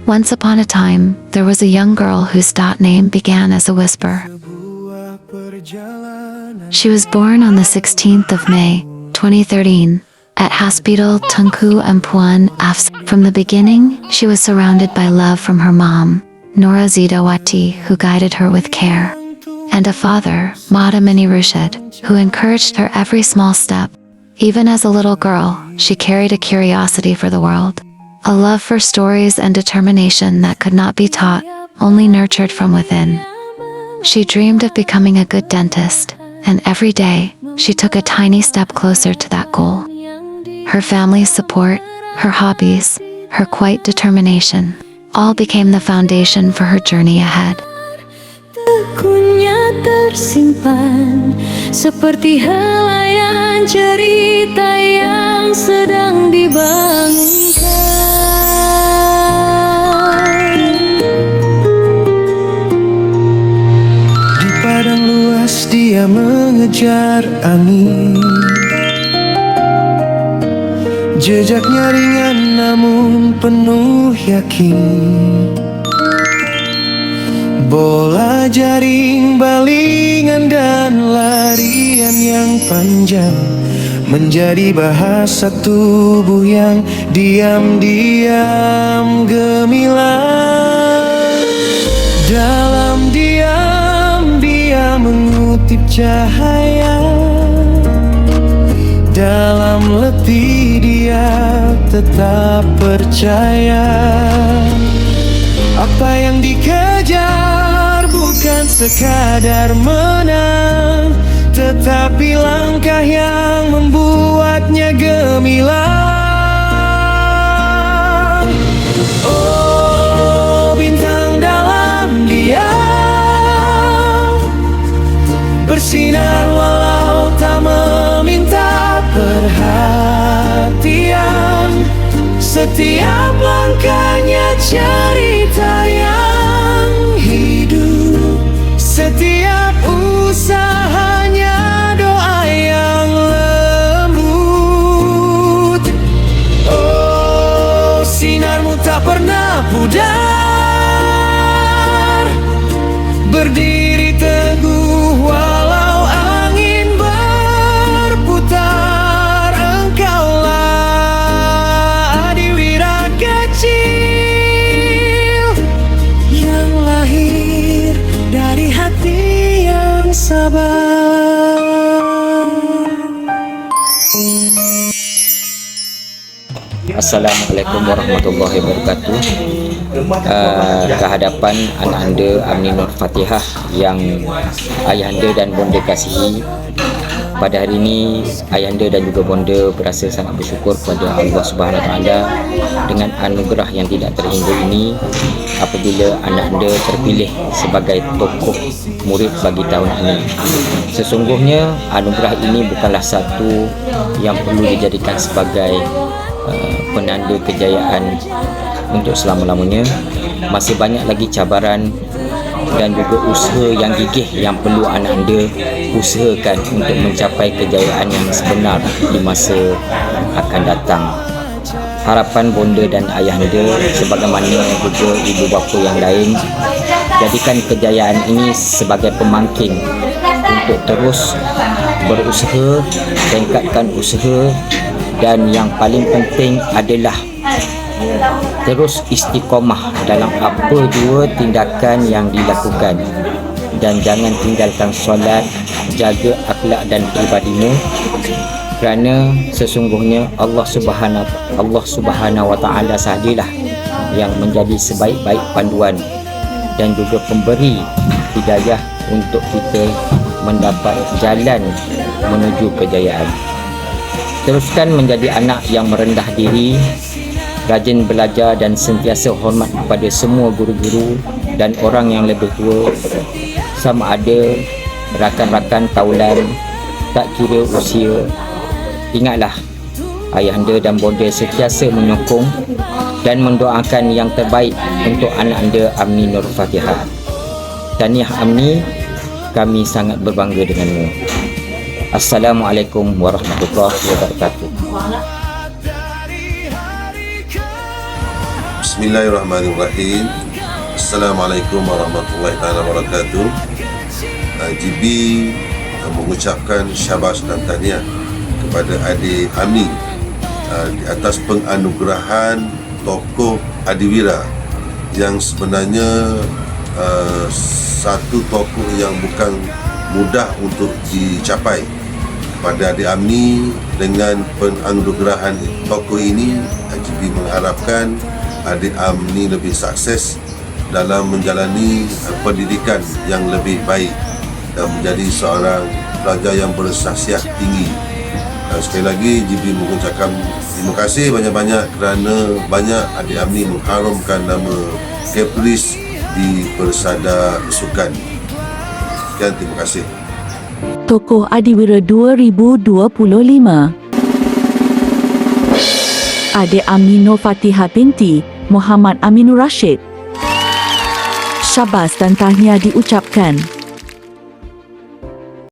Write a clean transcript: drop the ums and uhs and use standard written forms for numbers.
Once upon a time, there was a young girl whose name began as a whisper. She was born on the 16th of May, 2013, at Hospital Tunku Empuan Afs. From the beginning, she was surrounded by love from her mom, Nora Zidawati, who guided her with care, and a father, Madamini Rushid, who encouraged her every small step. Even as a little girl, she carried a curiosity for the world, a love for stories and determination that could not be taught, only nurtured from within. She dreamed of becoming a good dentist, and every day, she took a tiny step closer to that goal. Her family's support, her hobbies, her quiet determination, all became the foundation for her journey ahead. Tekunnya tersimpan seperti helaian cerita yang sedang dibangunkan. Di padang luas dia mengejar angin. Jejaknya ringan namun penuh yakin. Bola jaring, balingan dan larian yang panjang menjadi bahasa tubuh yang diam-diam gemilang. Dalam diam dia mengutip cahaya. Dalam letih dia tetap percaya. Apa yang dikejar bukan sekadar menang, tetapi langkah yang membuatnya gemilang. Oh, bintang dalam diam, bersinar walau tak meminta perhatian. Setiap langkahnya cerita yang hidup, setiap usahanya doa yang lembut. Oh, sinarmu tak pernah pudar, berdiri teguh walau angin berputar. Engkaulah adiwira kecil yang lahir dari hati yang sabar. Assalamualaikum warahmatullahi wabarakatuh. Kehadapan anak anda Amni Nur Fatihah yang ayahanda dan bonda kasihi, pada hari ini ayahanda dan juga bonda berasa sangat bersyukur kepada Allah Subhanahu Wa Taala dengan anugerah yang tidak terhingga ini apabila anak anda terpilih sebagai tokoh murid bagi tahun ini. Sesungguhnya anugerah ini bukanlah satu yang perlu dijadikan sebagai penanda kejayaan untuk selama-lamanya. Masih banyak lagi cabaran dan juga usaha yang gigih yang perlu anak anda usahakan untuk mencapai kejayaan yang sebenar di masa akan datang. Harapan bonda dan ayah anda sebagaimana juga ibu bapa yang lain, jadikan kejayaan ini sebagai pemangkin untuk terus berusaha, tingkatkan usaha, dan yang paling penting adalah terus istiqomah dalam apa jua tindakan yang dilakukan, dan jangan tinggalkan solat, jaga akhlak dan peribadimu, kerana sesungguhnya Allah Subhanahu Wa Taala sahajalah yang menjadi sebaik-baik panduan dan juga pemberi hidayah untuk kita mendapat jalan menuju kejayaan. Teruskan menjadi anak yang merendah diri, rajin belajar dan sentiasa hormat kepada semua guru-guru dan orang yang lebih tua, sama ada rakan-rakan taulan, tak kira usia. Ingatlah, ayahanda dan bonda sentiasa menyokong dan mendoakan yang terbaik untuk anak anda Amni Nur Fatihah. Tahniah Amni, kami sangat berbangga denganmu. Assalamualaikum warahmatullahi wabarakatuh. Bismillahirrahmanirrahim. Assalamualaikum warahmatullahi wabarakatuh. GB mengucapkan syabas dan tahniah kepada adik Amni di atas penganugerahan tokoh adiwira yang sebenarnya satu tokoh yang bukan mudah untuk dicapai. Kepada adik Amni, dengan penganugerahan tokoh ini, GB mengharapkan adik Amni lebih sukses dalam menjalani pendidikan yang lebih baik dan menjadi seorang pelajar yang bersaksiat tinggi. Dan sekali lagi GB mengucapkan terima kasih banyak-banyak kerana banyak adik Amni mengharumkan nama Keplis di Persada Sukan. Sekian, terima kasih. Tokoh Adiwira 2025. Adik Amni Nur Fatihah binti Muhammad Aminur Rashid. Syabas dan tahniah diucapkan.